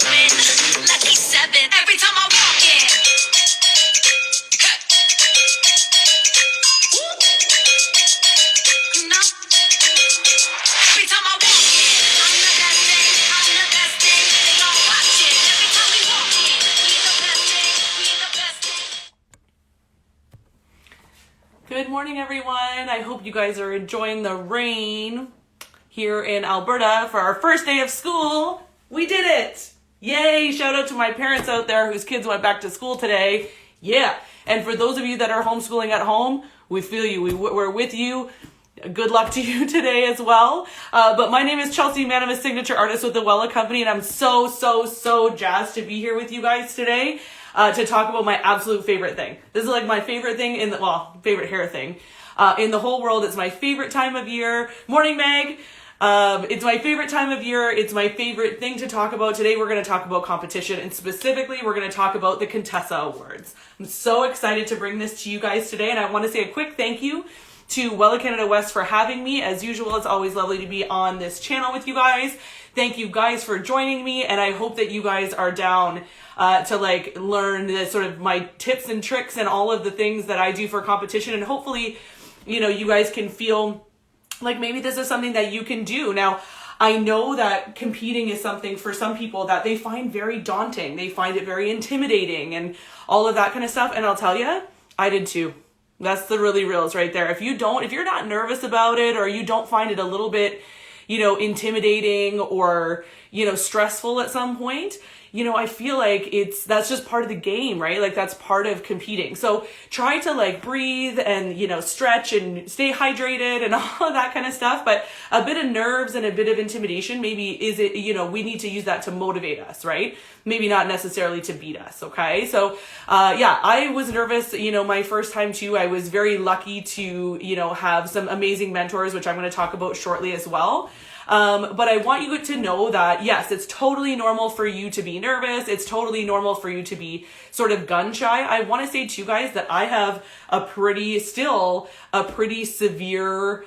to win. Lucky 7 every time I walk in. You know? Every time I walk in, I'm the best thing, I'm the best thing. They all watch it every time we walk in. We the best thing, we the best thing. Good morning, everyone. I hope you guys are enjoying the rain here in Alberta for our first day of school. We did it! Yay! Shout out to my parents out there whose kids went back to school today. Yeah! And for those of you that are homeschooling at home, we feel you. We're with you. Good luck to you today as well. But my name is Chelsea Mann. I'm a signature artist with the Wella Company, and I'm so jazzed to be here with you guys today to talk about my absolute favorite thing. This is like my favorite thing favorite hair thing in the whole world. It's my favorite time of year. Morning, Meg. It's my favorite time of year. It's my favorite thing to talk about. Today we're going to talk about competition, and specifically we're going to talk about the Contessa Awards. I'm so excited to bring this to you guys today, and I want to say a quick thank you to Wella Canada West for having me. As usual, it's always lovely to be on this channel with you guys. Thank you guys for joining me, and I hope that you guys are down to like learn the sort of my tips and tricks and all of the things that I do for competition, and hopefully, you guys can feel like maybe this is something that you can do. Now, I know that competing is something for some people that they find very daunting. They find it very intimidating and all of that kind of stuff. And I'll tell you, I did too. That's the really reals right there. If you're not nervous about it, or you don't find it a little bit, intimidating or, stressful at some point, I feel like that's just part of the game, right? Like that's part of competing. So try to like breathe and, stretch and stay hydrated and all of that kind of stuff. But a bit of nerves and a bit of intimidation, maybe we need to use that to motivate us, right? Maybe not necessarily to beat us. Okay. So, I was nervous, my first time too. I was very lucky to, have some amazing mentors, which I'm going to talk about shortly as well. But I want you to know that, yes, it's totally normal for you to be nervous. It's totally normal for you to be sort of gun shy. I want to say to you guys that I have a pretty severe,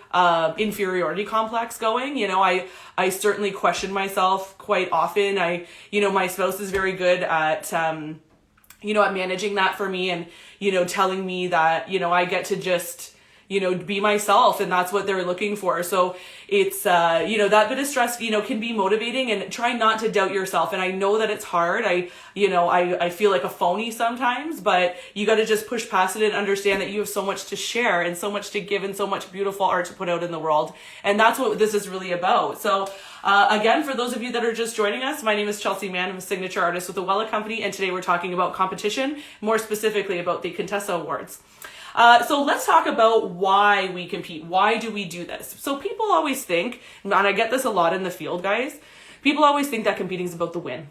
inferiority complex going. I certainly question myself quite often. My spouse is very good at managing that for me and, telling me that, I get to just, be myself, and that's what they're looking for. So it's, that bit of stress, can be motivating, and try not to doubt yourself. And I know that it's hard. I feel like a phony sometimes, but you got to just push past it and understand that you have so much to share and so much to give and so much beautiful art to put out in the world. And that's what this is really about. So, again, for those of you that are just joining us, my name is Chelsea Mann. I'm a signature artist with the Wella Company, and today we're talking about competition, more specifically about the Contessa Awards. So let's talk about why we compete. Why do we do this? So people always think, and I get this a lot in the field, guys, people always think that competing is about the win.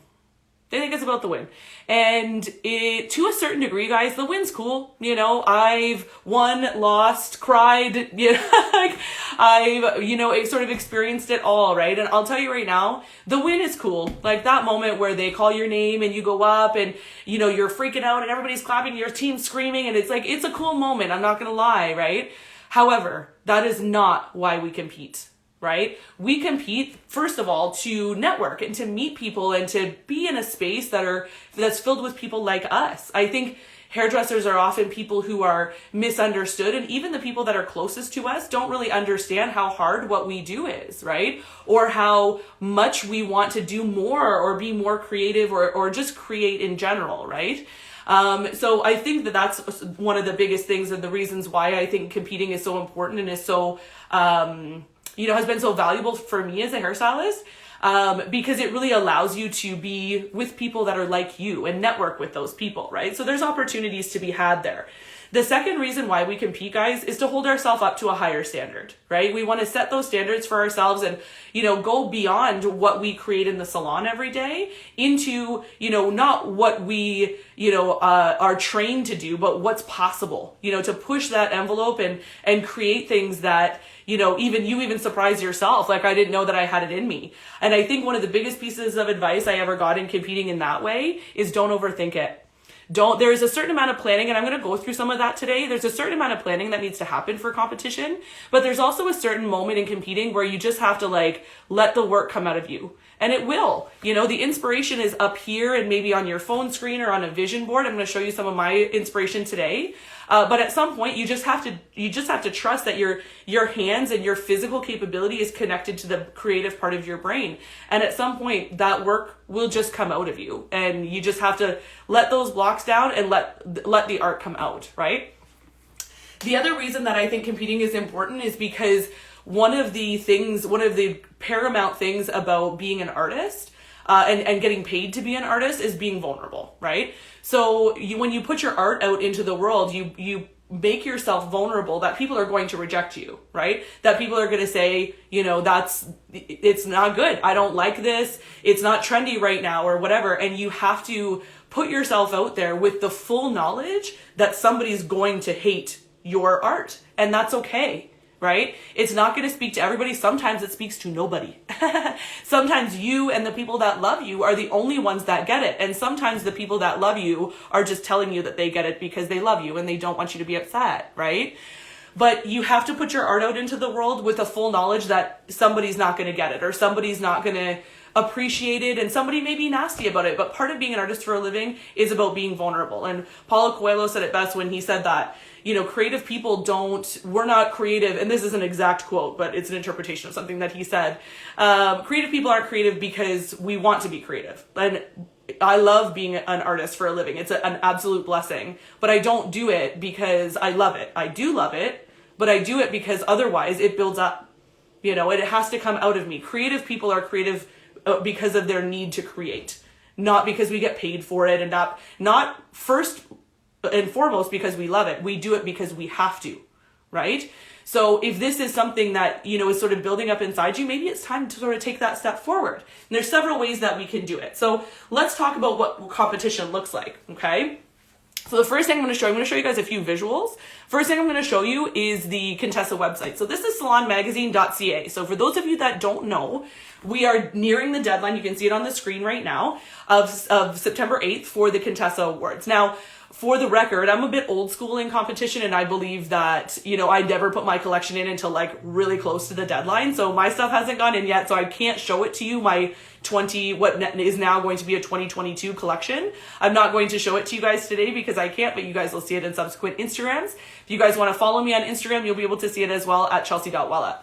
They think it's about the win. And to a certain degree, guys, the win's cool. I've won, lost, cried, I've, sort of experienced it all, right? And I'll tell you right now, the win is cool. Like that moment where they call your name and you go up and, you're freaking out and everybody's clapping, your team's screaming, and it's like, it's a cool moment. I'm not going to lie, right? However, that is not why we compete. Right? We compete, first of all, to network and to meet people and to be in a space that's filled with people like us. I think hairdressers are often people who are misunderstood, and even the people that are closest to us don't really understand how hard what we do is, right? Or how much we want to do more or be more creative or just create in general, right? So I think that that's one of the biggest things and the reasons why I think competing is so important and is so, has been so valuable for me as a hairstylist, because it really allows you to be with people that are like you and network with those people, right? So there's opportunities to be had there. The second reason why we compete, guys, is to hold ourselves up to a higher standard, right? We want to set those standards for ourselves and, go beyond what we create in the salon every day into, not what we, are trained to do, but what's possible, to push that envelope and create things that, even surprise yourself. Like, I didn't know that I had it in me. And I think one of the biggest pieces of advice I ever got in competing in that way is don't overthink it. There's a certain amount of planning, and I'm going to go through some of that today. There's a certain amount of planning that needs to happen for competition, but there's also a certain moment in competing where you just have to let the work come out of you And it will. You know, the inspiration is up here and maybe on your phone screen or on a vision board. I'm going to show you some of my inspiration today. But at some point, you just have to trust that your hands and your physical capability is connected to the creative part of your brain. And at some point, that work will just come out of you. And you just have to let those blocks down and let the art come out, right? The other reason that I think competing is important is because one of the paramount things about being an artist and getting paid to be an artist is being vulnerable, right? So when you put your art out into the world, you make yourself vulnerable that people are going to reject you, right? That people are going to say, you know, it's not good. I don't like this. It's not trendy right now or whatever. And you have to put yourself out there with the full knowledge that somebody's going to hate your art. And that's okay. Right? It's not going to speak to everybody. Sometimes it speaks to nobody. Sometimes you and the people that love you are the only ones that get it. And sometimes the people that love you are just telling you that they get it because they love you and they don't want you to be upset, right? But you have to put your art out into the world with a full knowledge that somebody's not going to get it or somebody's not going to appreciate it and somebody may be nasty about it. But part of being an artist for a living is about being vulnerable. And Paulo Coelho said it best when he said that, you know, creative people we're not creative. And this is an exact quote, but it's an interpretation of something that he said. Creative people aren't creative because we want to be creative. And I love being an artist for a living. It's an absolute blessing, but I don't do it because I love it. I do love it, but I do it because otherwise it builds up, you know, it has to come out of me. Creative people are creative because of their need to create, not because we get paid for it, and not first and foremost because we love it. We do it because we have to, right? So if this is something that, you know, is sort of building up inside you, maybe it's time to sort of take that step forward. And there's several ways that we can do it. So let's talk about what competition looks like, okay? So the first thing I'm going to show you guys a few visuals. First thing I'm going to show you is the Contessa website. So this is salonmagazine.ca. So for those of you that don't know, we are nearing the deadline. You can see it on the screen right now of September 8th for the Contessa Awards. Now, for the record, I'm a bit old school in competition, and I believe that, you know, I never put my collection in until like really close to the deadline. So my stuff hasn't gone in yet, so I can't show it to you, what is now going to be a 2022 collection. I'm not going to show it to you guys today because I can't, but you guys will see it in subsequent Instagrams. If you guys want to follow me on Instagram, you'll be able to see it as well at chelsea.wella.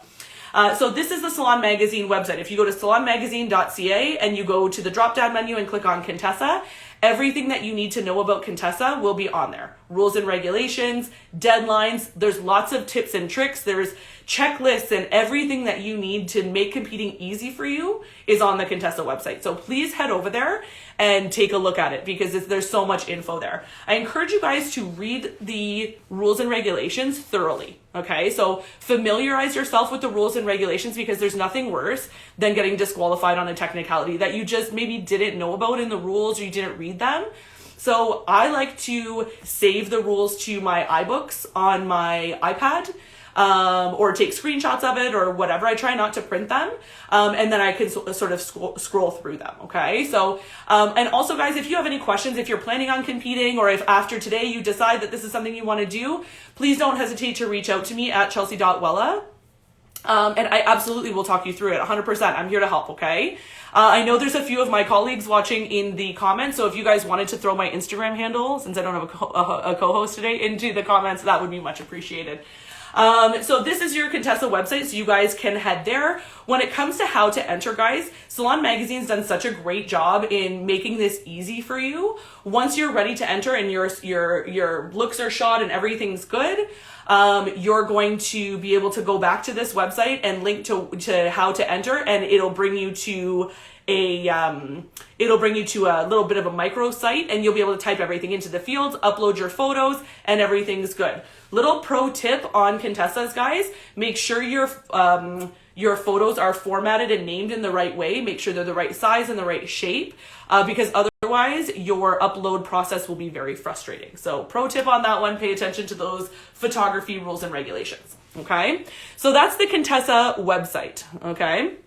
So this is the Salon Magazine website. If you go to salonmagazine.ca and you go to the drop-down menu and click on Contessa, everything that you need to know about Contessa will be on there. Rules and regulations, deadlines, there's lots of tips and tricks, there's checklists, and everything that you need to make competing easy for you is on the Contessa website. So please head over there and take a look at it because there's so much info there. I encourage you guys to read the rules and regulations thoroughly, okay? So familiarize yourself with the rules and regulations because there's nothing worse than getting disqualified on a technicality that you just maybe didn't know about in the rules or you didn't read them. So I like to save the rules to my iBooks on my iPad. Or take screenshots of it or whatever. I try not to print them. And then I can sort of scroll through them. Okay. So, and also guys, if you have any questions, if you're planning on competing or if after today you decide that this is something you want to do, please don't hesitate to reach out to me at chelsea.wella. And I absolutely will talk you through it 100%. I'm here to help. Okay. I know there's a few of my colleagues watching in the comments. So if you guys wanted to throw my Instagram handle, since I don't have a co-host today, into the comments, that would be much appreciated. So this is your Contessa website, so you guys can head there. When it comes to how to enter, guys, Salon Magazine's done such a great job in making this easy for you. Once you're ready to enter and your looks are shot and everything's good, you're going to be able to go back to this website and link to how to enter, and it'll bring you to a little bit of a micro site, and you'll be able to type everything into the fields, upload your photos, and everything's good. Little pro tip on Contessa's, guys, make sure your photos are formatted and named in the right way. Make sure they're the right size and the right shape, because otherwise your upload process will be very frustrating. So pro tip on that one, pay attention to those photography rules and regulations. Okay. So that's the Contessa website. Okay.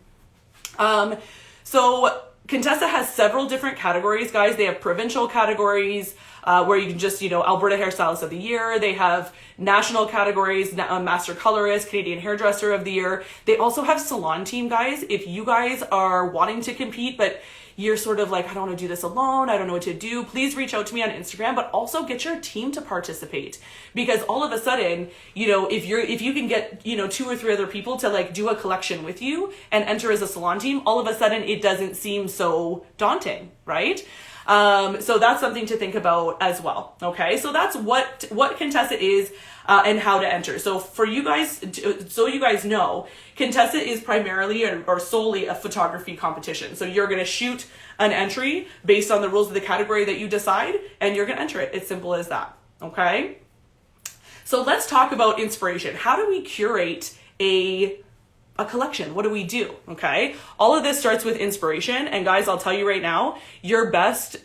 So Contessa has several different categories, guys. They have provincial categories where you can just, Alberta Hairstylist of the Year. They have national categories, Master Colorist, Canadian Hairdresser of the Year. They also have salon team, guys. If you guys are wanting to compete, but you're sort of like, I don't want to do this alone, I don't know what to do, please reach out to me on Instagram, but also get your team to participate. Because all of a sudden, if you can get, 2 or 3 other people to like do a collection with you and enter as a salon team, all of a sudden it doesn't seem so daunting, right? So that's something to think about as well. Okay, so that's what Contessa is and how to enter. So for you guys, so you guys know, Contessa is primarily or solely a photography competition. So you're going to shoot an entry based on the rules of the category that you decide, and you're going to enter it. It's simple as that. Okay. So let's talk about inspiration. How do we curate a collection? What do we do? Okay. All of this starts with inspiration. And guys, I'll tell you right now, your best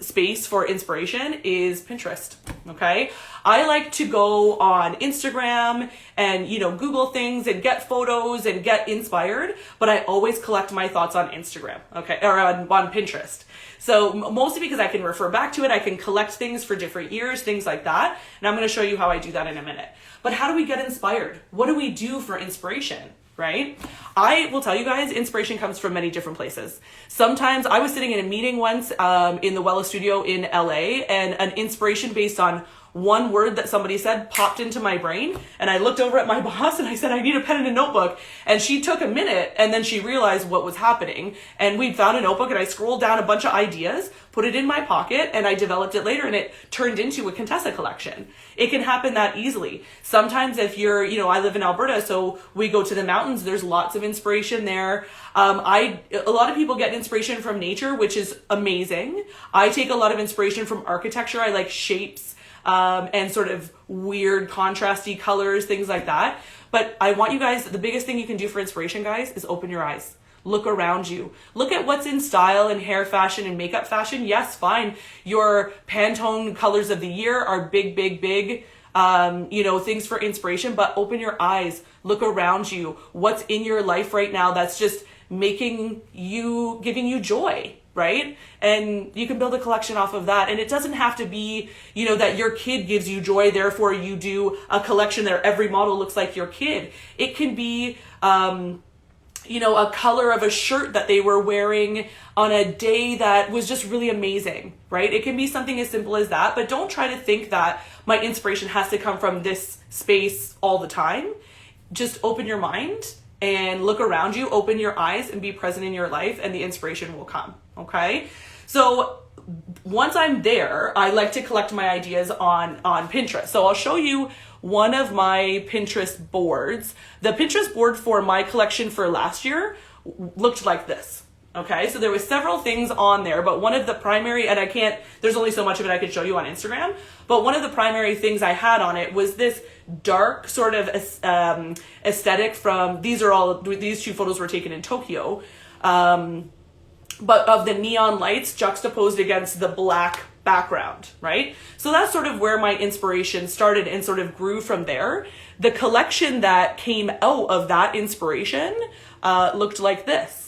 space for inspiration is Pinterest. Okay. I like to go on Instagram and, Google things and get photos and get inspired, but I always collect my thoughts on Instagram. Okay. Or on Pinterest. So mostly because I can refer back to it. I can collect things for different years, things like that. And I'm going to show you how I do that in a minute. But how do we get inspired? What do we do for inspiration? Right? I will tell you guys, inspiration comes from many different places. Sometimes I was sitting in a meeting once in the Wella studio in LA, and an inspiration based on one word that somebody said popped into my brain, and I looked over at my boss and I said, I need a pen and a notebook. And she took a minute, and then she realized what was happening, and we found a notebook, and I scrolled down a bunch of ideas, put it in my pocket, and I developed it later, and it turned into a Contessa collection. It can happen that easily. Sometimes if you're, I live in Alberta, so we go to the mountains, there's lots of inspiration there. A lot of people get inspiration from nature, which is amazing. I take a lot of inspiration from architecture. I like shapes, and sort of weird contrasty colors, things like that. But I want you guys, the biggest thing you can do for inspiration, guys, is open your eyes. Look around you. Look at what's in style and hair fashion and makeup fashion. Yes, fine. Your Pantone colors of the year are big, things for inspiration, but open your eyes. Look around you. What's in your life right now that's just giving you joy, right? And you can build a collection off of that. And it doesn't have to be, that your kid gives you joy, therefore you do a collection there. Every model looks like your kid. It can be, a color of a shirt that they were wearing on a day that was just really amazing, right? It can be something as simple as that, but don't try to think that my inspiration has to come from this space all the time. Just open your mind and look around you, open your eyes and be present in your life, and the inspiration will come, okay? So once I'm there, I like to collect my ideas on Pinterest. So I'll show you one of my Pinterest boards. The Pinterest board for my collection for last year looked like this. Okay, so there was several things on there, but one of the primary, and there's only so much of it I could show you on Instagram, but one of the primary things I had on it was this dark sort of aesthetic from, these 2 photos were taken in Tokyo, but of the neon lights juxtaposed against the black background, right? So that's sort of where my inspiration started and sort of grew from there. The collection that came out of that inspiration looked like this.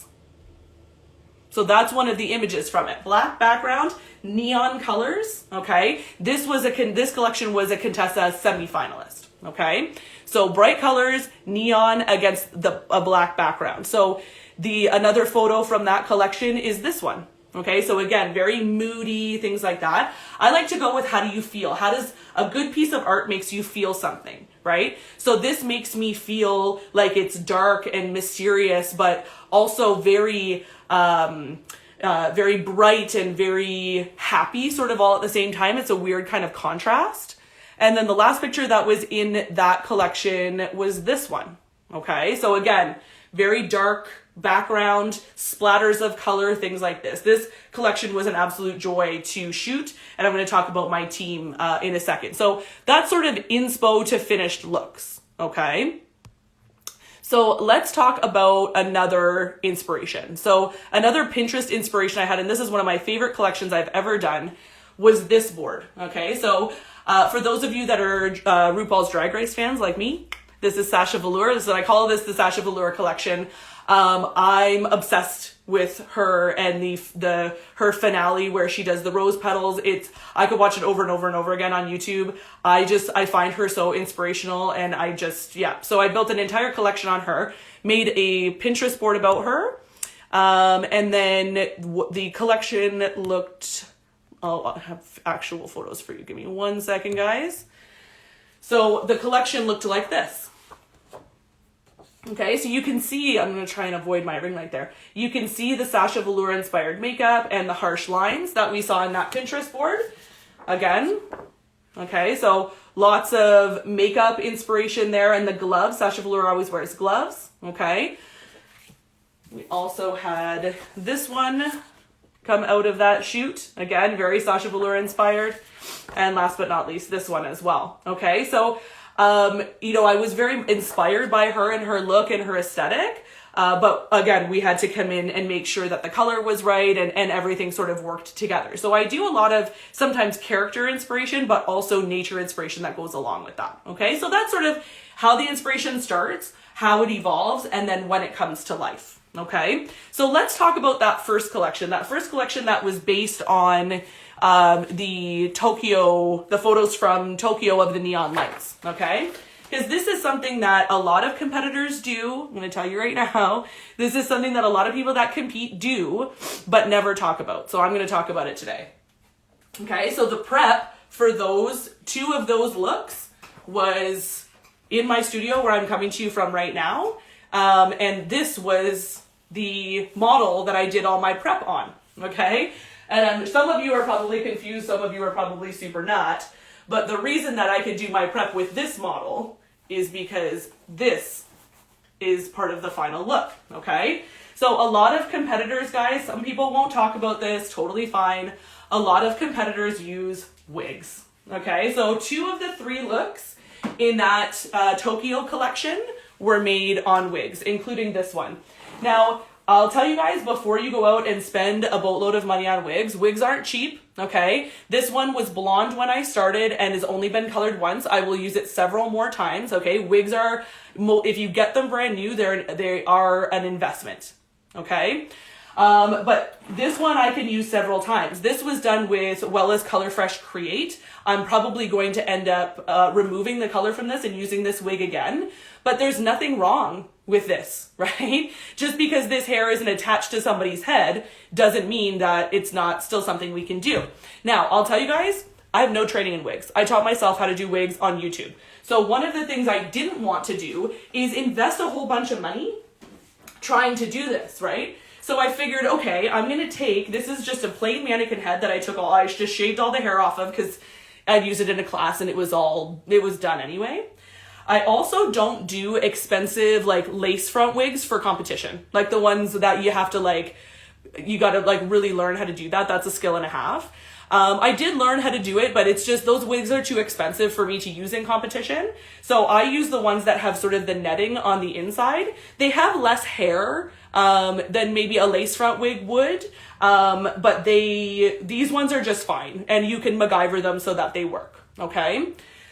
So that's one of the images from it. Black background, neon colors, okay? This collection was a Contessa semi-finalist, okay? So bright colors, neon against a black background. So another photo from that collection is this one. Okay, so again, very moody, things like that. I like to go with how do you feel? How does a good piece of art makes you feel something, right? So this makes me feel like it's dark and mysterious, but also very bright and very happy, sort of all at the same time. It's a weird kind of contrast. And then the last picture that was in that collection was this one. Okay, so again, very dark background, splatters of color, things like this. This collection was an absolute joy to shoot, and I'm going to talk about my team in a second. So that's sort of inspo to finished looks, okay? So let's talk about another inspiration. So another Pinterest inspiration I had, and this is one of my favorite collections I've ever done, was this board, okay? So for those of you that are RuPaul's Drag Race fans like me, this is Sasha Velour. I call this the Sasha Velour collection. I'm obsessed with her and her finale where she does the rose petals. I could watch it over and over and over again on YouTube. I find her so inspirational, and so I built an entire collection on her, made a Pinterest board about her. And then the collection looked, I have actual photos for you. Give me 1 second, guys. So the collection looked like this. Okay, so you can see, I'm going to try and avoid my ring light there. You can see the Sasha Velour inspired makeup and the harsh lines that we saw in that Pinterest board. Again, okay, so lots of makeup inspiration there, and the gloves. Sasha Velour always wears gloves, okay. We also had this one come out of that shoot. Again, very Sasha Velour inspired. And last but not least, this one as well. Okay, so, I was very inspired by her and her look and her aesthetic. But again, we had to come in and make sure that the color was right and everything sort of worked together. So I do a lot of sometimes character inspiration, but also nature inspiration that goes along with that. Okay, so that's sort of how the inspiration starts, how it evolves, and then when it comes to life. Okay, so let's talk about that first collection that was based on the photos from Tokyo of the neon lights. Okay, because this is something that a lot of competitors do. I'm going to tell you right now, this is something that a lot of people that compete do, but never talk about. So I'm going to talk about it today. Okay, so the prep for two of those looks was in my studio where I'm coming to you from right now. And this was the model that I did all my prep on, okay? And some of you are probably confused, some of you are probably super not, but the reason that I could do my prep with this model is because this is part of the final look, okay? So a lot of competitors, guys, some people won't talk about this, totally fine. A lot of competitors use wigs, okay? So 2 of the 3 looks in that Tokyo collection were made on wigs, including this one. Now, I'll tell you guys, before you go out and spend a boatload of money on wigs aren't cheap, okay? This one was blonde when I started and has only been colored once. I will use it several more times, okay? Wigs are, if you get them brand new, they are an investment, okay? But this one I can use several times. This was done with Wella's Color Fresh Create. I'm probably going to end up removing the color from this and using this wig again. But there's nothing wrong with this, right? Just because this hair isn't attached to somebody's head doesn't mean that it's not still something we can do. Now, I'll tell you guys, I have no training in wigs. I taught myself how to do wigs on YouTube. So one of the things I didn't want to do is invest a whole bunch of money trying to do this, right? So I figured, okay, I'm going to this is just a plain mannequin head that I just shaved all the hair off of because I'd use it in a class and it was done anyway. I also don't do expensive like lace front wigs for competition. Like the ones that you have to you got to really learn how to do that. That's a skill and a half. I did learn how to do it, but it's just those wigs are too expensive for me to use in competition. So I use the ones that have sort of the netting on the inside. They have less hair than maybe a lace front wig would. But these ones are just fine, and you can MacGyver them so that they work. Okay.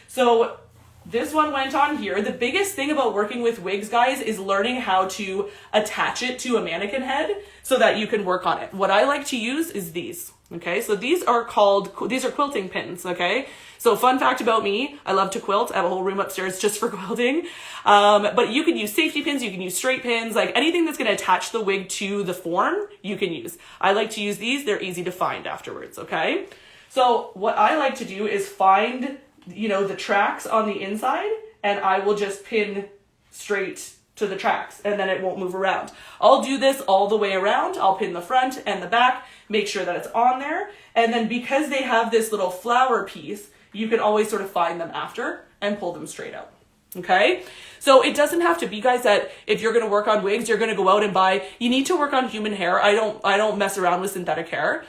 So this one went on here. The biggest thing about working with wigs, guys, is learning how to attach it to a mannequin head so that you can work on it. What I like to use is these. Okay, so these are quilting pins, okay? So fun fact about me, I love to quilt. I have a whole room upstairs just for quilting. But you can use safety pins, you can use straight pins, like anything that's gonna attach the wig to the form, you can use. I like to use these, they're easy to find afterwards, okay? So what I like to do is find, the tracks on the inside, and I will just pin straight to the tracks, and then it won't move around. I'll do this all the way around. I'll pin the front and the back, make sure that it's on there, and then because they have this little flower piece, you can always sort of find them after and pull them straight out. Okay? So it doesn't have to be, guys, that if you're going to work on wigs, you're going to go out and buy, you need to work on human hair. I don't mess around with synthetic hair.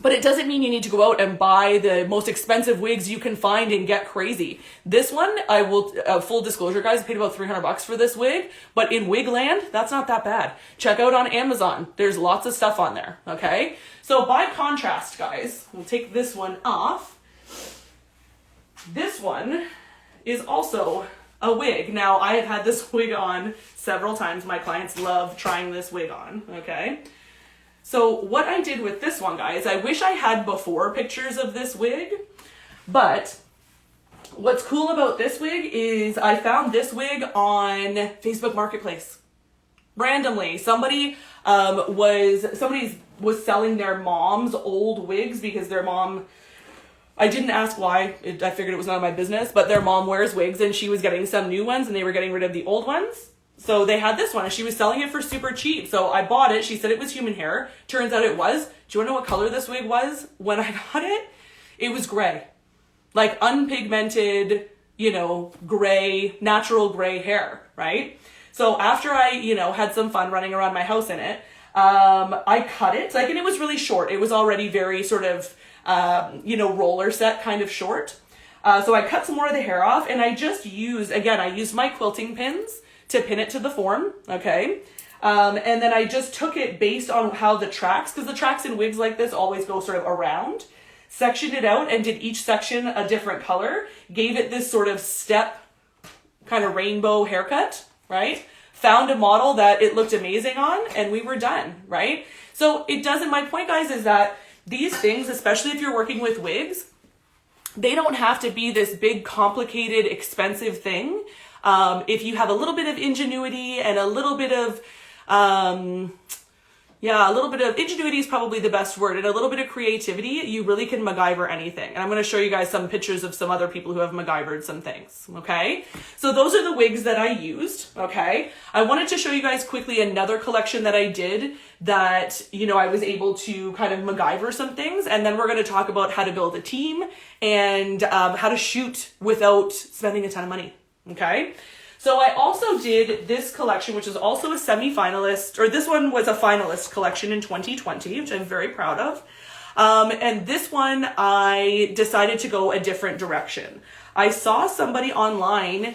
But it doesn't mean you need to go out and buy the most expensive wigs you can find and get crazy. This one, I will, full disclosure, guys, I paid about $300 for this wig, but in Wigland, that's not that bad. Check out on Amazon. There's lots of stuff on there, okay? So by contrast, guys, we'll take this one off. This one is also a wig. Now, I have had this wig on several times. My clients love trying this wig on, okay? So what I did with this one, guys, I wish I had before pictures of this wig, but what's cool about this wig is I found this wig on Facebook Marketplace. Randomly, somebody was selling their mom's old wigs because their mom, I didn't ask why, I figured it was none of my business, but their mom wears wigs and she was getting some new ones and they were getting rid of the old ones. So they had this one and she was selling it for super cheap. So I bought it. She said it was human hair. Turns out it was. Do you want to know what color this wig was when I got it? It was gray. Like unpigmented, gray, natural gray hair, right? So after I, had some fun running around my house in it, I cut it, and it was really short. It was already very sort of, roller set kind of short. So I cut some more of the hair off and I just used my quilting pins to pin it to the form, okay? And then I just took it based on how the tracks, because the tracks in wigs like this always go sort of around, sectioned it out and did each section a different color, gave it this sort of step kind of rainbow haircut, right? Found a model that it looked amazing on and we were done, right? So my point, guys, is that these things, especially if you're working with wigs, they don't have to be this big, complicated, expensive thing. If you have a little bit of ingenuity and a little bit of, ingenuity is probably the best word, and a little bit of creativity, you really can MacGyver anything. And I'm going to show you guys some pictures of some other people who have MacGyvered some things, okay? So those are the wigs that I used, okay? I wanted to show you guys quickly another collection that I did that, I was able to kind of MacGyver some things, and then we're going to talk about how to build a team and how to shoot without spending a ton of money, okay? So I also did this collection, which is also a semi-finalist, or this one was a finalist collection in 2020, which I'm very proud of. And this one, I decided to go a different direction. I saw somebody online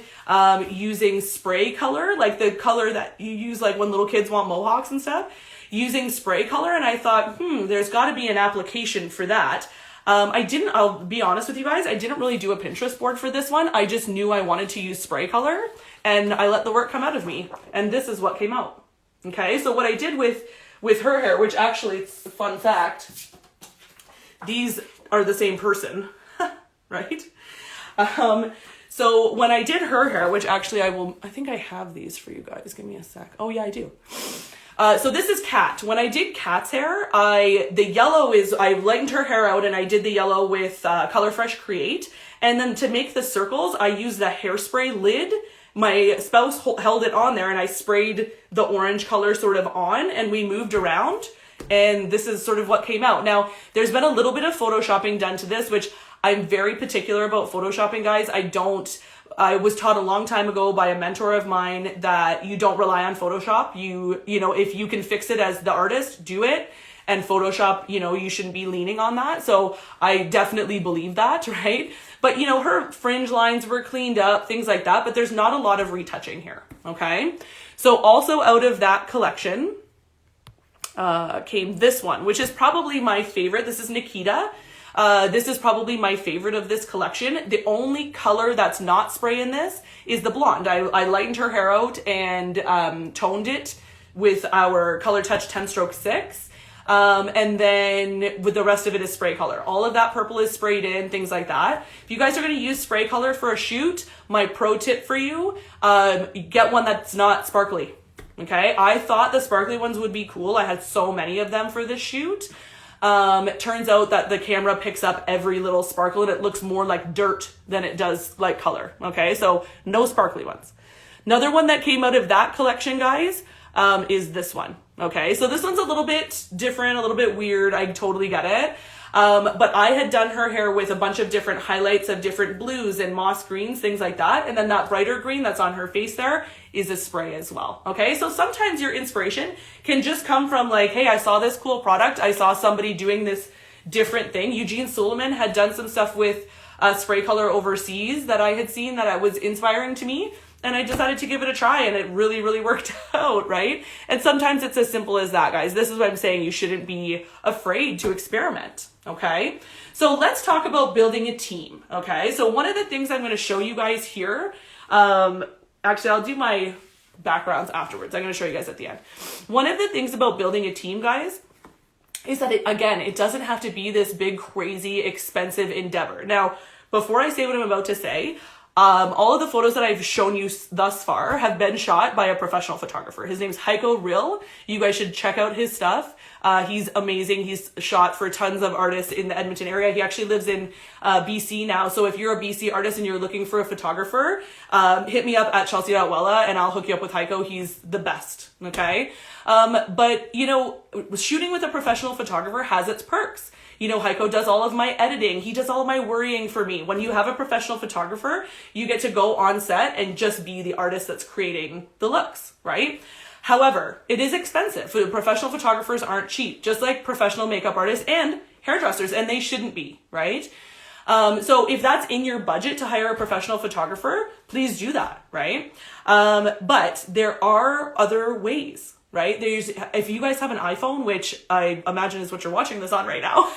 using spray color, like the color that you use like when little kids want mohawks and stuff, using spray color. And I thought, there's got to be an application for that. I'll be honest with you guys, I didn't really do a Pinterest board for this one. I just knew I wanted to use spray color and I let the work come out of me. And this is what came out. Okay, so what I did with her hair, which actually, it's a fun fact, these are the same person, right? So when I did her hair, which actually I think I have these for you guys. Give me a sec. Oh yeah, I do. So this is Kat. When I did Kat's hair, I lightened her hair out and I did the yellow with Color Fresh Create. And then to make the circles, I used a hairspray lid. My spouse held it on there and I sprayed the orange color sort of on and we moved around. And this is sort of what came out. Now, there's been a little bit of photoshopping done to this, which I'm very particular about photoshopping, guys. I was taught a long time ago by a mentor of mine that you don't rely on Photoshop. If you can fix it as the artist, do it. And Photoshop, you shouldn't be leaning on that. So I definitely believe that, right? But, her fringe lines were cleaned up, things like that. But there's not a lot of retouching here, okay? So also out of that collection came this one, which is probably my favorite. This is Nikita. This is probably my favorite of this collection. The only color that's not spray in this is the blonde. I lightened her hair out and toned it with our Color Touch 10 Stroke 6. And then with the rest of it is spray color. All of that purple is sprayed in, things like that. If you guys are going to use spray color for a shoot, my pro tip for you, get one that's not sparkly. Okay. I thought the sparkly ones would be cool. I had so many of them for this shoot. It turns out that the camera picks up every little sparkle and it looks more like dirt than it does like color. Okay. So no sparkly ones. Another one that came out of that collection, guys, is this one. Okay, so this one's a little bit different, a little bit weird. I totally get it. But I had done her hair with a bunch of different highlights of different blues and moss greens, things like that. And then that brighter green that's on her face there is a spray as well. Okay, so sometimes your inspiration can just come from like, hey, I saw this cool product. I saw somebody doing this different thing. Eugene Suleiman had done some stuff with spray color overseas that I had seen that was inspiring to me. And I decided to give it a try and it really, really worked out, right? And sometimes it's as simple as that, guys. This is what I'm saying. You shouldn't be afraid to experiment, okay? So let's talk about building a team, okay? So one of the things I'm going to show you guys here Actually, I'll do my backgrounds afterwards. I'm going to show you guys at the end. One of the things about building a team, guys, is that it doesn't have to be this big, crazy, expensive endeavor. Now, before I say what I'm about to say, all of the photos that I've shown you thus far have been shot by a professional photographer. His name's Heiko Rill. You guys should check out his stuff. He's amazing. He's shot for tons of artists in the Edmonton area. He actually lives in BC now. So if you're a BC artist and you're looking for a photographer, hit me up at Chelsea.Wella and I'll hook you up with Heiko. He's the best. Okay. But you know, shooting with a professional photographer has its perks. You know, Heiko does all of my editing. He does all of my worrying for me. When you have a professional photographer, you get to go on set and just be the artist that's creating the looks, right? However, it is expensive. Professional photographers aren't cheap, just like professional makeup artists and hairdressers, and they shouldn't be, right? So if that's in your budget to hire a professional photographer, please do that, right? But there are other ways, right? If you guys have an iPhone, which I imagine is what you're watching this on right now,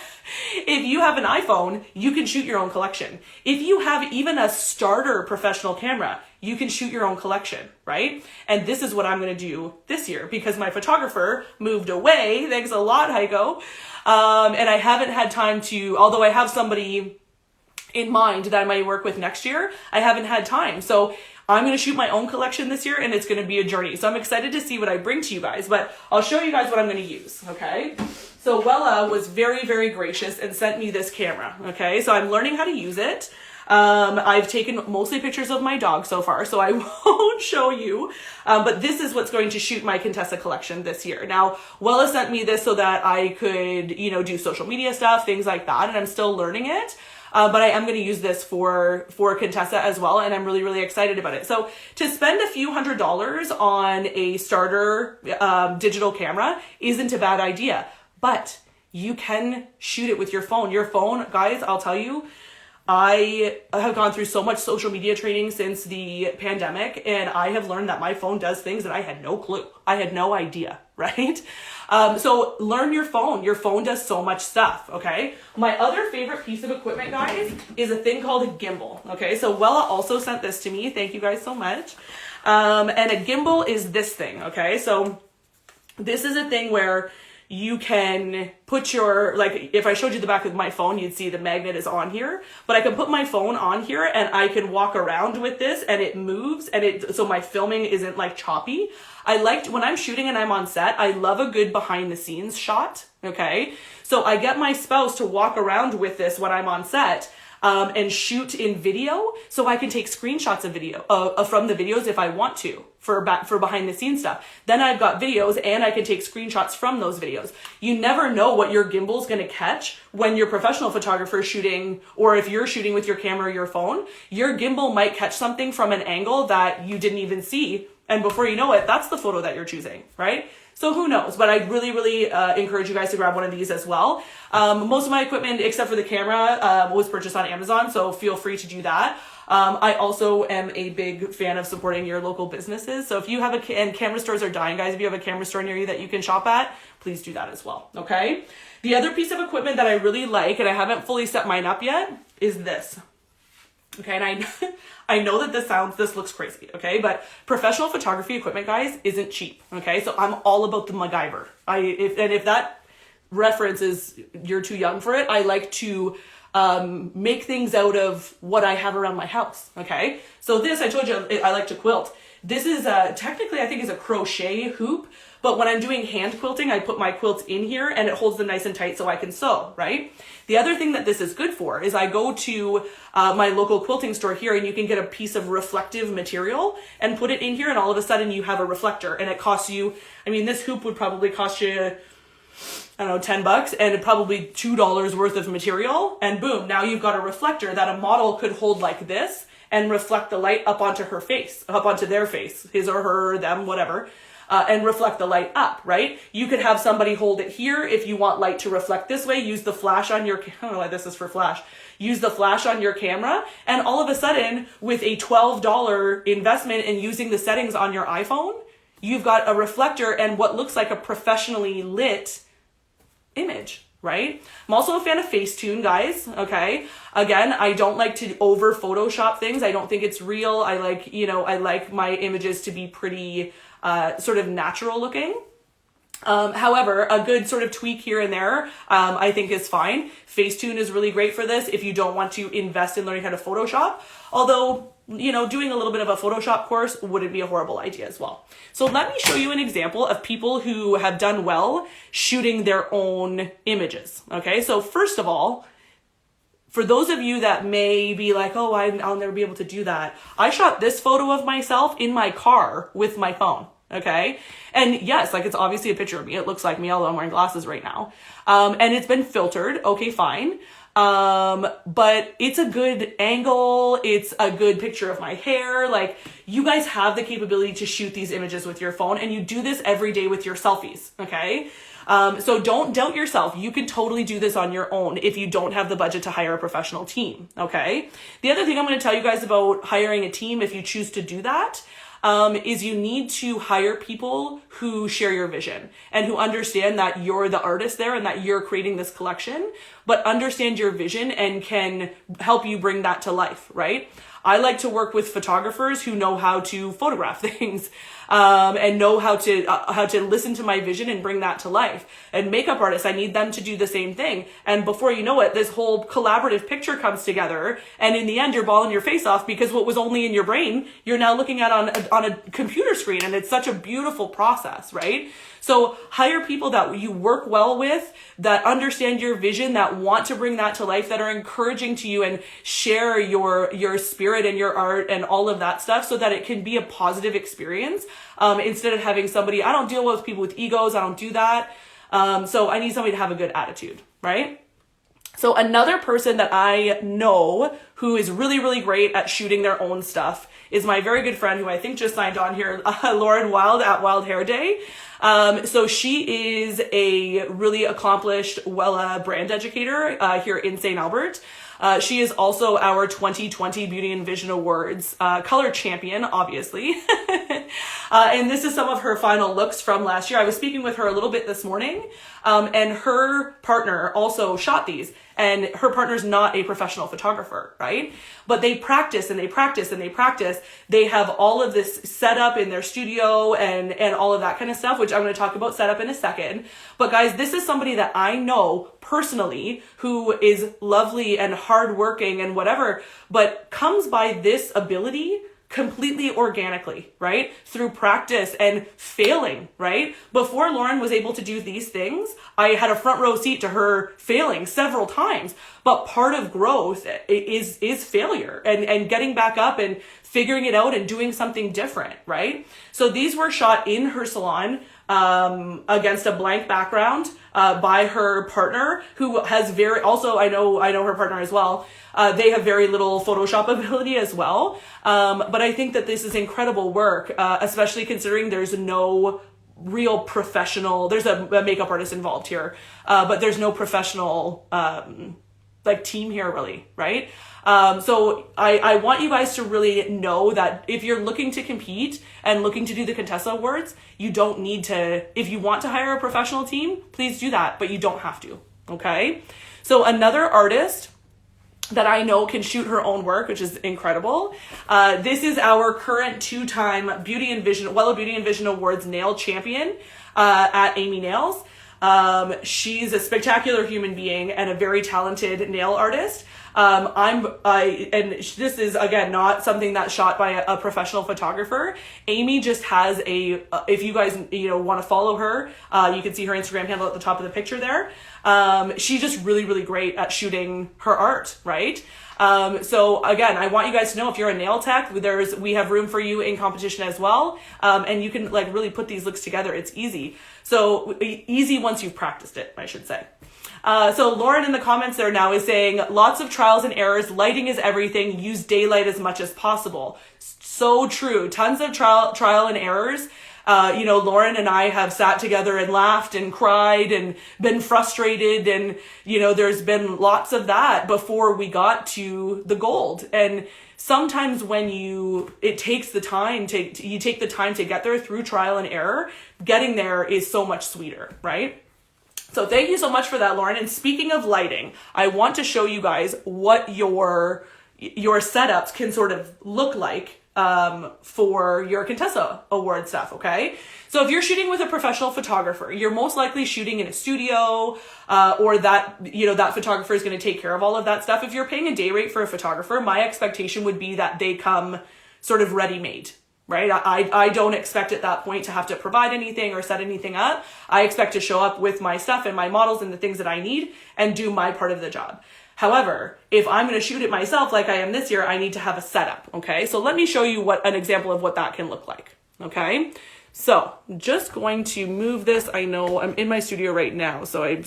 if you have an iPhone, you can shoot your own collection. If you have even a starter professional camera, you can shoot your own collection, right? And this is what I'm going to do this year because my photographer moved away. Thanks a lot, Heiko. And I haven't had time to, although I have somebody in mind that I might work with next year, I haven't had time. So I'm going to shoot my own collection this year and it's going to be a journey. So I'm excited to see what I bring to you guys, but I'll show you guys what I'm going to use, okay? So Wella was very, very gracious and sent me this camera, okay? So I'm learning how to use it. I've taken mostly pictures of my dog so far, so I won't show you, but this is what's going to shoot my Contessa collection this year. Now, Wella sent me this so that I could, you know, do social media stuff, things like that, and I'm still learning it. But I am going to use this for Contessa as well, and I'm really, really excited about it. So to spend a few $100s on a starter digital camera isn't a bad idea, but you can shoot it with your phone. Your phone, guys, I'll tell you, I have gone through so much social media training since the pandemic, and I have learned that my phone does things that I had no clue. I had no idea, right? So learn your phone. Your phone does so much stuff, okay? My other favorite piece of equipment, guys, is a thing called a gimbal, okay? So Wella also sent this to me. Thank you guys so much. And a gimbal is this thing, okay? So this is a thing where you can put your, like, if I showed you the back of my phone, you'd see the magnet is on here, but I can put my phone on here and I can walk around with this and it moves and so my filming isn't like choppy. When I'm shooting and I'm on set, I love a good behind the scenes shot. Okay. So I get my spouse to walk around with this when I'm on set. And shoot in video, so I can take screenshots of video from the videos if I want to for behind the scenes stuff. Then I've got videos and I can take screenshots from those videos. You never know what your gimbal's going to catch when your professional photographer is shooting, or if you're shooting with your camera or your phone, your gimbal might catch something from an angle that you didn't even see. And before you know it, that's the photo that you're choosing, right? So who knows? But I really, really encourage you guys to grab one of these as well. Most of my equipment, except for the camera, was purchased on Amazon, so feel free to do that. I also am a big fan of supporting your local businesses. So if you have and camera stores are dying, guys. If you have a camera store near you that you can shop at, please do that as well, okay? The other piece of equipment that I really like, and I haven't fully set mine up yet, is this. Okay, and I know that this looks crazy, okay? But professional photography equipment, guys, isn't cheap, okay? So I'm all about the MacGyver. If that reference is, you're too young for it, I like to make things out of what I have around my house, okay? So this, I told you, I like to quilt. This is technically, I think, is a crochet hoop, but when I'm doing hand quilting, I put my quilts in here and it holds them nice and tight so I can sew, right? The other thing that this is good for is I go to my local quilting store here and you can get a piece of reflective material and put it in here and all of a sudden you have a reflector and it costs you, I mean, this hoop would probably cost you, I don't know, $10 and probably $2 worth of material, and boom, now you've got a reflector that a model could hold like this and reflect the light up onto her face, up onto their face, his or her, them, whatever, and reflect the light up, right? You could have somebody hold it here. If you want light to reflect this way, use the flash on your, I don't know why this is for flash, use the flash on your camera, and all of a sudden, with a $12 investment in using the settings on your iPhone, you've got a reflector and what looks like a professionally lit image, right? I'm also a fan of Facetune, guys, okay? Again, I don't like to over Photoshop things. I don't think it's real. I like my images to be pretty sort of natural looking. However, a good sort of tweak here and there, I think is fine. Facetune is really great for this if you don't want to invest in learning how to Photoshop. Although, doing a little bit of a Photoshop course wouldn't be a horrible idea as well. So let me show you an example of people who have done well shooting their own images. Okay, so first of all, for those of you that may be like, oh, I'll never be able to do that. I shot this photo of myself in my car with my phone. Okay. And yes, like it's obviously a picture of me. It looks like me, although I'm wearing glasses right now. And it's been filtered. Okay, fine. But it's a good angle. It's a good picture of my hair. Like you guys have the capability to shoot these images with your phone, and you do this every day with your selfies. Okay. So don't doubt yourself. You can totally do this on your own if you don't have the budget to hire a professional team. Okay. The other thing I'm going to tell you guys about hiring a team, if you choose to do that, is you need to hire people who share your vision and who understand that you're the artist there and that you're creating this collection, but understand your vision and can help you bring that to life, right? I like to work with photographers who know how to photograph things, and know how to listen to my vision and bring that to life. And makeup artists, I need them to do the same thing. And before you know it, this whole collaborative picture comes together. And in the end, you're bawling your face off because what was only in your brain, you're now looking at on a computer screen. And it's such a beautiful process, right? So hire people that you work well with, that understand your vision, that want to bring that to life, that are encouraging to you and share your spirit and your art and all of that stuff so that it can be a positive experience. Instead of having somebody, I don't deal with people with egos. I don't do that. So I need somebody to have a good attitude, right? So another person that I know who is really, really great at shooting their own stuff is my very good friend who I think just signed on here, Lauren Wild at Wild Hair Day. So she is a really accomplished Wella brand educator here in St. Albert. She is also our 2020 Beauty and Vision Awards color champion, obviously. And this is some of her final looks from last year. I was speaking with her a little bit this morning, and her partner also shot these. And her partner's not a professional photographer, right? But they practice and they practice and they practice. They have all of this set up in their studio and all of that kind of stuff, which I'm going to talk about set up in a second. But guys, this is somebody that I know personally who is lovely and hardworking and whatever, but comes by this ability completely organically, right? Through practice and failing, right? Before Lauren was able to do these things, I had a front row seat to her failing several times. But part of growth is failure and getting back up and figuring it out and doing something different, right? So these were shot in her salon against a blank background by her partner, who has I know her partner as well. They have very little Photoshop ability as well. But I think that this is incredible work, especially considering there's no real professional, there's a makeup artist involved here, but there's no professional team here really, right? So I want you guys to really know that if you're looking to compete and looking to do the Contessa Awards, you don't need to, if you want to hire a professional team, please do that, but you don't have to, okay? So another artist that I know can shoot her own work, which is incredible. This is our current 2-time Wella Beauty and Vision Awards nail champion at Amy Nails. She's a spectacular human being and a very talented nail artist. And this is again not something that's shot by a professional photographer. Amy just has if you guys want to follow her, you can see her Instagram handle at the top of the picture there. She's just really, really great at shooting her art, right? So again, I want you guys to know if you're a nail tech, we have room for you in competition as well. And you can really put these looks together. It's easy. So easy once you've practiced it, I should say. So Lauren in the comments there now is saying lots of trials and errors. Lighting is everything. Use daylight as much as possible. So true. Tons of trial and errors. Lauren and I have sat together and laughed and cried and been frustrated. And, there's been lots of that before we got to the gold. And sometimes when you take the time to get there through trial and error, getting there is so much sweeter, right? So thank you so much for that, Lauren. And speaking of lighting, I want to show you guys what your setups can sort of look like for your Contessa Award stuff, okay? So if you're shooting with a professional photographer, you're most likely shooting in a studio, or that photographer is going to take care of all of that stuff. If you're paying a day rate for a photographer, my expectation would be that they come sort of ready-made, right? I don't expect at that point to have to provide anything or set anything up. I expect to show up with my stuff and my models and the things that I need and do my part of the job. However, if I'm going to shoot it myself like I am this year, I need to have a setup, okay? So let me show you an example of what that can look like, okay? So just going to move this. I know I'm in my studio right now, so I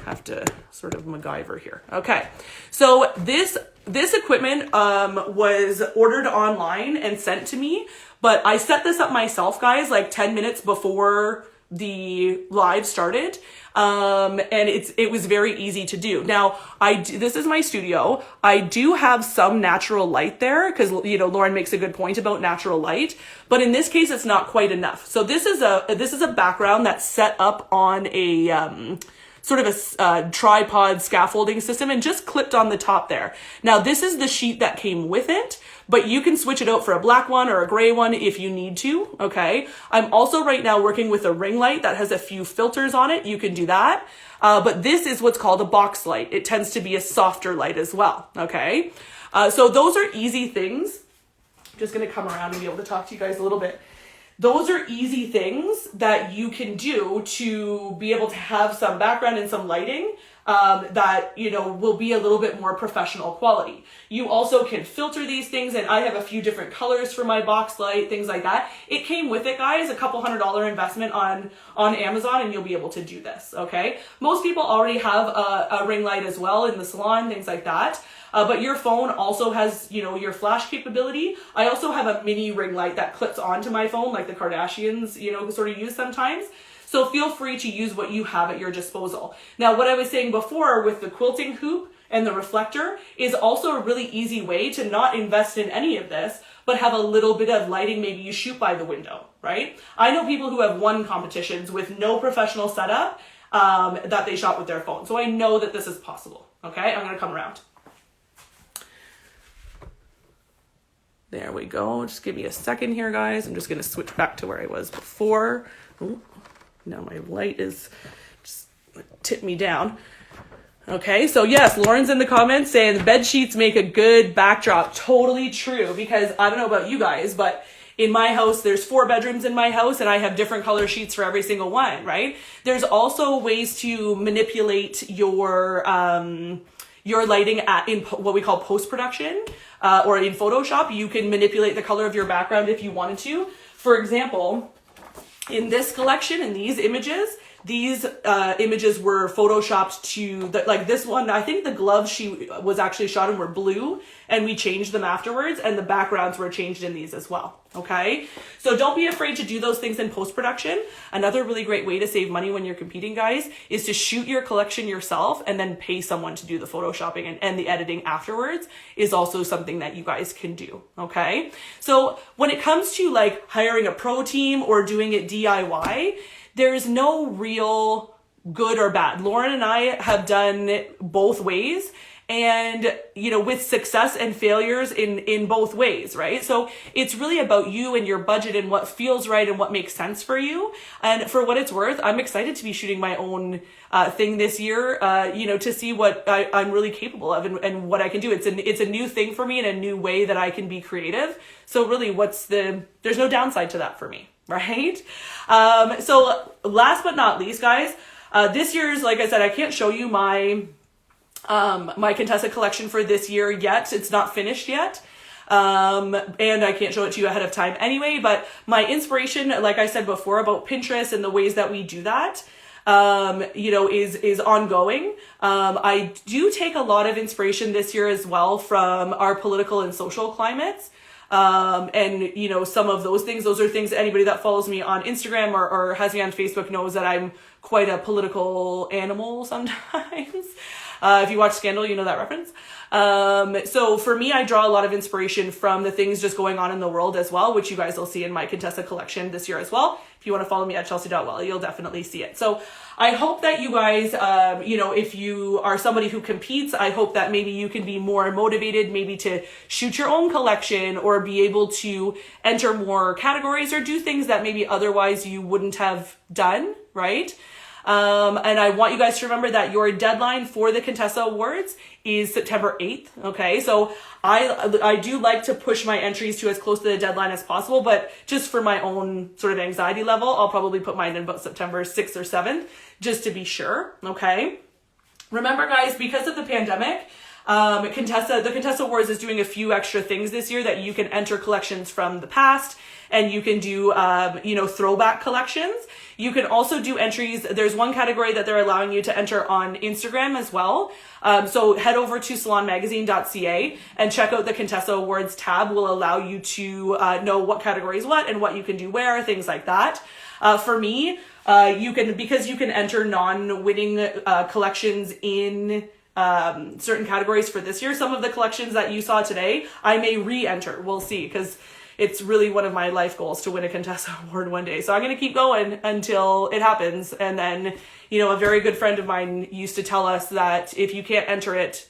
have to sort of MacGyver here. Okay, so this equipment was ordered online and sent to me, but I set this up myself, guys, like 10 minutes before the live started. And it was very easy to do. Now, this is my studio. I do have some natural light there because, Lauren makes a good point about natural light, but in this case, it's not quite enough. So this is a background that's set up on a, sort of a tripod scaffolding system and just clipped on the top there. Now, this is the sheet that came with it, but you can switch it out for a black one or a gray one if you need to, okay? I'm also right now working with a ring light that has a few filters on it. You can do that. But this is what's called a box light. It tends to be a softer light as well, okay? So those are easy things. I'm just gonna come around and be able to talk to you guys a little bit. Those are easy things that you can do to be able to have some background and some lighting that, will be a little bit more professional quality. You also can filter these things, and I have a few different colors for my box light, things like that. It came with it, guys, a couple $100 investment on Amazon, and you'll be able to do this, okay? Most people already have a ring light as well in the salon, things like that. But your phone also has, your flash capability. I also have a mini ring light that clips onto my phone like the Kardashians, sort of use sometimes. So feel free to use what you have at your disposal. Now, what I was saying before with the quilting hoop and the reflector is also a really easy way to not invest in any of this, but have a little bit of lighting. Maybe you shoot by the window, right? I know people who have won competitions with no professional setup that they shot with their phone. So I know that this is possible, okay? I'm gonna come around. There we go. Just give me a second here, guys. I'm just going to switch back to where I was before. Ooh, now my light is just tip me down. Okay, so yes, Lauren's in the comments saying the bed sheets make a good backdrop. Totally true, because I don't know about you guys, but in my house, there's 4 bedrooms in my house, and I have different color sheets for every single one, right? There's also ways to manipulate your lighting in what we call post-production, or in Photoshop. You can manipulate the color of your background if you wanted to. For example, in this collection, in these images were photoshopped to this one. I think the gloves she was actually shot in were blue, and we changed them afterwards, and the backgrounds were changed in these as well. Okay, so don't be afraid to do those things in post-production. Another really great way to save money when you're competing, guys, is to shoot your collection yourself and then pay someone to do the photoshopping and the editing afterwards is also something that you guys can do. Okay, so when it comes to hiring a pro team or doing it DIY, there's no real good or bad. Lauren and I have done both ways, and with success and failures in both ways, right? So it's really about you and your budget and what feels right and what makes sense for you. And for what it's worth, I'm excited to be shooting my own thing this year, to see what I'm really capable of and what I can do. It's a new thing for me and a new way that I can be creative. So really, there's no downside to that for me, right? So last but not least, guys, this year's, like I said, I can't show you my Contessa collection for this year yet. It's not finished yet. And I can't show it to you ahead of time anyway, but my inspiration, like I said before about Pinterest and the ways that we do that, is ongoing. I do take a lot of inspiration this year as well from our political and social climates. And some of those are things anybody that follows me on Instagram or has me on Facebook knows that I'm quite a political animal sometimes. If you watch Scandal, you know that reference. So for me, I draw a lot of inspiration from the things just going on in the world as well, which you guys will see in my Contessa collection this year as well. If you want to follow me at chelsea.well, you'll definitely see it. So I hope that you guys, if you are somebody who competes, I hope that maybe you can be more motivated, maybe to shoot your own collection or be able to enter more categories or do things that maybe otherwise you wouldn't have done, right? And I want you guys to remember that your deadline for the Contessa Awards is September 8th. Okay. So I do like to push my entries to as close to the deadline as possible, but just for my own sort of anxiety level, I'll probably put mine in about September 6th or 7th just to be sure. Okay. Remember guys, because of the pandemic, the Contessa Awards is doing a few extra things this year that you can enter collections from the past and you can do, throwback collections. You can also do entries. There's one category that they're allowing you to enter on Instagram as well. So head over to salonmagazine.ca and check out the Contessa Awards tab. Will allow you to know what category is what and what you can do where, things like that. For me, because you can enter non-winning collections in certain categories for this year. Some of the collections that you saw today, I may re-enter. We'll see, because it's really one of my life goals to win a Contessa Award one day. So I'm going to keep going until it happens. And then, a very good friend of mine used to tell us that if you can't enter it,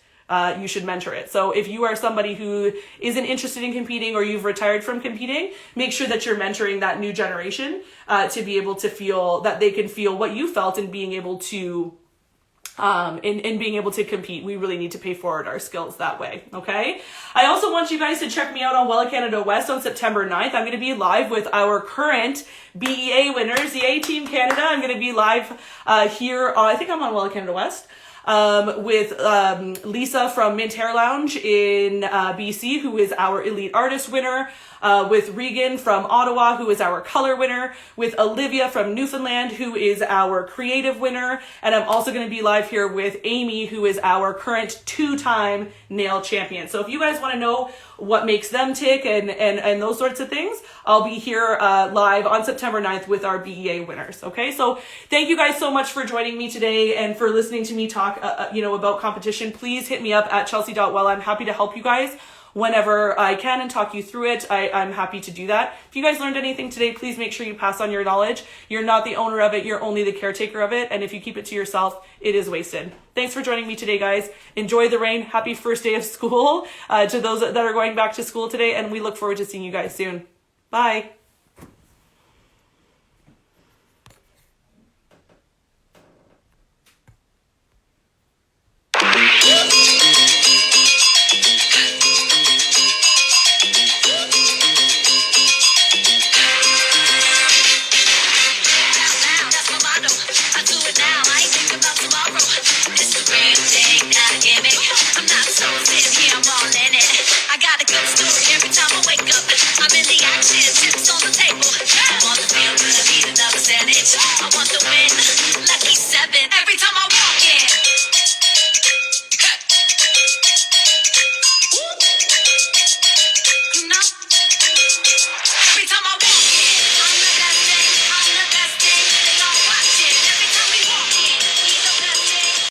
you should mentor it. So if you are somebody who isn't interested in competing or you've retired from competing, make sure that you're mentoring that new generation to be able to feel that they can feel what you felt in being able to in being able to compete. We really need to pay forward our skills that way. Okay. I also want you guys to check me out on Wella Canada West on September 9th. I'm going to be live with our current BEA winners, Yay Team Canada. I'm going to be live, here. I think I'm on Wella Canada West. With Lisa from Mint Hair Lounge in BC, who is our Elite Artist winner, with Regan from Ottawa, who is our color winner, with Olivia from Newfoundland, who is our creative winner, and I'm also going to be live here with Amy, who is our current 2-time nail champion. So if you guys want to know what makes them tick and those sorts of things, I'll be here live on September 9th with our BEA winners. Okay, so thank you guys so much for joining me today and for listening to me talk about competition. Please hit me up at chelsea.well. I'm happy to help you guys whenever I can and talk you through it. I'm happy to do that. If you guys learned anything today, please make sure you pass on your knowledge. You're not the owner of it, you're only the caretaker of it, and if you keep it to yourself, it is wasted. Thanks for joining me today, guys. Enjoy the rain. Happy first day of school to those that are going back to school today, and we look forward to seeing you guys soon. Bye.